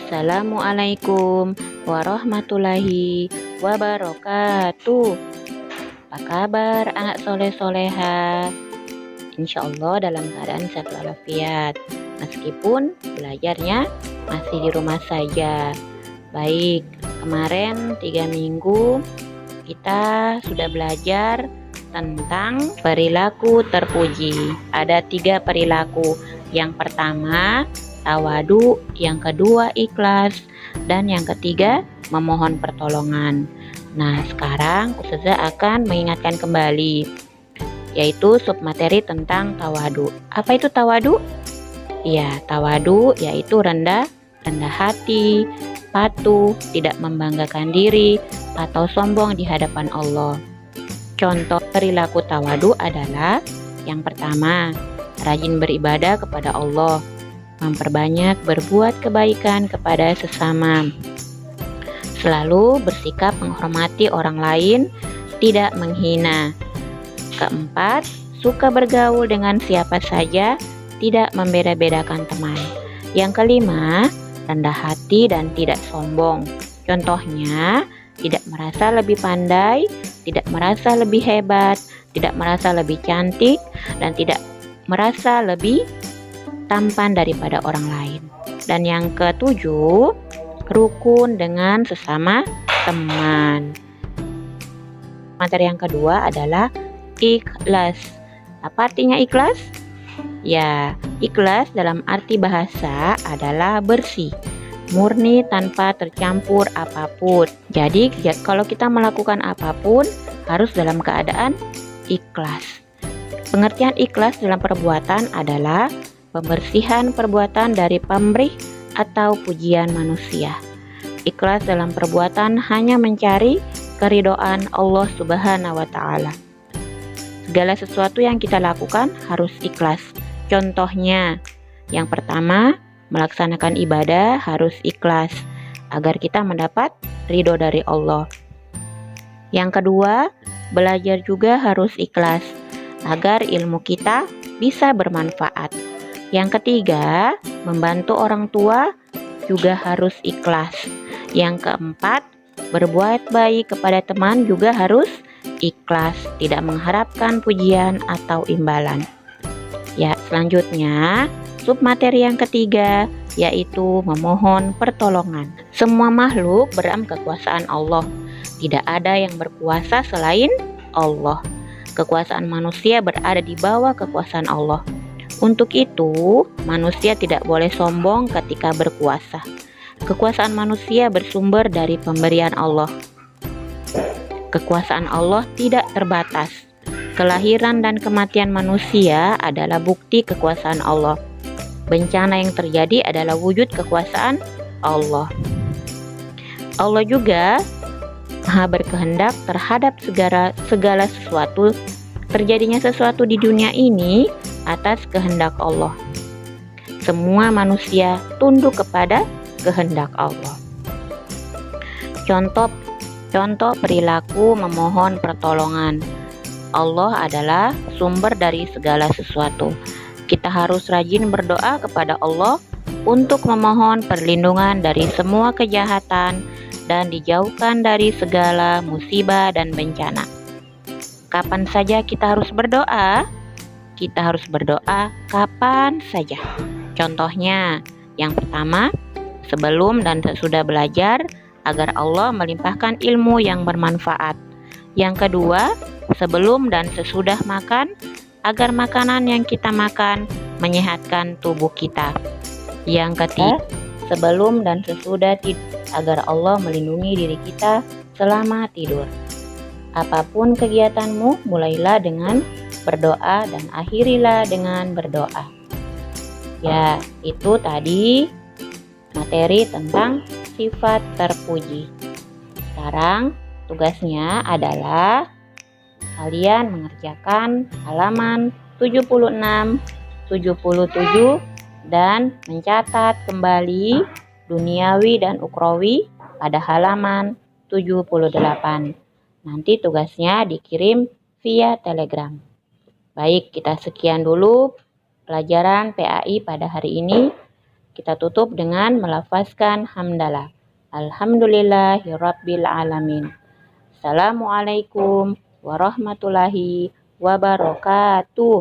Assalamualaikum warahmatullahi wabarakatuh. Apa kabar anak soleh soleha? Insya Allah dalam keadaan sehat walafiat, meskipun belajarnya masih di rumah saja. Baik, kemarin 3 minggu kita sudah belajar tentang perilaku terpuji. Ada 3 perilaku. Yang pertama tawadu, yang kedua ikhlas, dan yang ketiga memohon pertolongan. Nah, sekarang Ustazah akan mengingatkan kembali, yaitu submateri tentang tawadu. Apa itu tawadu? Ya, tawadu yaitu rendah hati, patuh, tidak membanggakan diri, atau sombong di hadapan Allah. Contoh perilaku tawadu adalah yang pertama, rajin beribadah kepada Allah, memperbanyak berbuat kebaikan kepada sesama, selalu bersikap menghormati orang lain, tidak menghina. Keempat, suka bergaul dengan siapa saja, tidak membeda-bedakan teman. Yang kelima, rendah hati dan tidak sombong. Contohnya, tidak merasa lebih pandai, tidak merasa lebih hebat, tidak merasa lebih cantik, dan tidak merasa lebih tampan daripada orang lain. Dan yang ketujuh, rukun dengan sesama teman. Materi yang kedua adalah ikhlas. Apa artinya ikhlas? Ya, ikhlas dalam arti bahasa adalah bersih, murni tanpa tercampur apapun. Jadi kalau kita melakukan apapun harus dalam keadaan ikhlas. Pengertian ikhlas dalam perbuatan adalah pembersihan perbuatan dari pamrih atau pujian manusia. Ikhlas dalam perbuatan hanya mencari keridhaan Allah Subhanahu wa Ta'ala. Segala sesuatu yang kita lakukan harus ikhlas. Contohnya, yang pertama, melaksanakan ibadah harus ikhlas agar kita mendapat ridho dari Allah. Yang kedua, belajar juga harus ikhlas agar ilmu kita bisa bermanfaat. Yang ketiga, membantu orang tua juga harus ikhlas. Yang keempat, berbuat baik kepada teman juga harus ikhlas, tidak mengharapkan pujian atau imbalan. Ya, selanjutnya, submateri yang ketiga yaitu memohon pertolongan. Semua makhluk dalam kekuasaan Allah. Tidak ada yang berkuasa selain Allah. Kekuasaan manusia berada di bawah kekuasaan Allah. Untuk itu, manusia tidak boleh sombong ketika berkuasa. Kekuasaan manusia bersumber dari pemberian Allah. Kekuasaan Allah tidak terbatas. Kelahiran dan kematian manusia adalah bukti kekuasaan Allah. Bencana yang terjadi adalah wujud kekuasaan Allah. Allah juga Maha berkehendak terhadap segala sesuatu. Terjadinya sesuatu di dunia ini atas kehendak Allah. Semua manusia tunduk kepada kehendak Allah. Contoh perilaku memohon pertolongan. Allah adalah sumber dari segala sesuatu. Kita harus rajin berdoa kepada Allah untuk memohon perlindungan dari semua kejahatan dan dijauhkan dari segala musibah dan bencana. Kapan saja kita harus berdoa? Kita harus berdoa kapan saja. Contohnya, yang pertama, sebelum dan sesudah belajar agar Allah melimpahkan ilmu yang bermanfaat. Yang kedua, sebelum dan sesudah makan agar makanan yang kita makan menyehatkan tubuh kita. Yang ketiga, sebelum dan sesudah tidur agar Allah melindungi diri kita selama tidur. Apapun kegiatanmu, mulailah dengan berdoa dan akhirilah dengan berdoa. Ya, itu tadi materi tentang sifat terpuji. Sekarang tugasnya adalah kalian mengerjakan halaman 76, 77 dan mencatat kembali duniawi dan ukhrawi pada halaman 78. Nanti tugasnya dikirim via Telegram. Baik, kita sekian dulu pelajaran PAI pada hari ini. Kita tutup dengan melafazkan hamdalah. Alhamdulillahirabbil alamin. Assalamualaikum warahmatullahi wabarakatuh.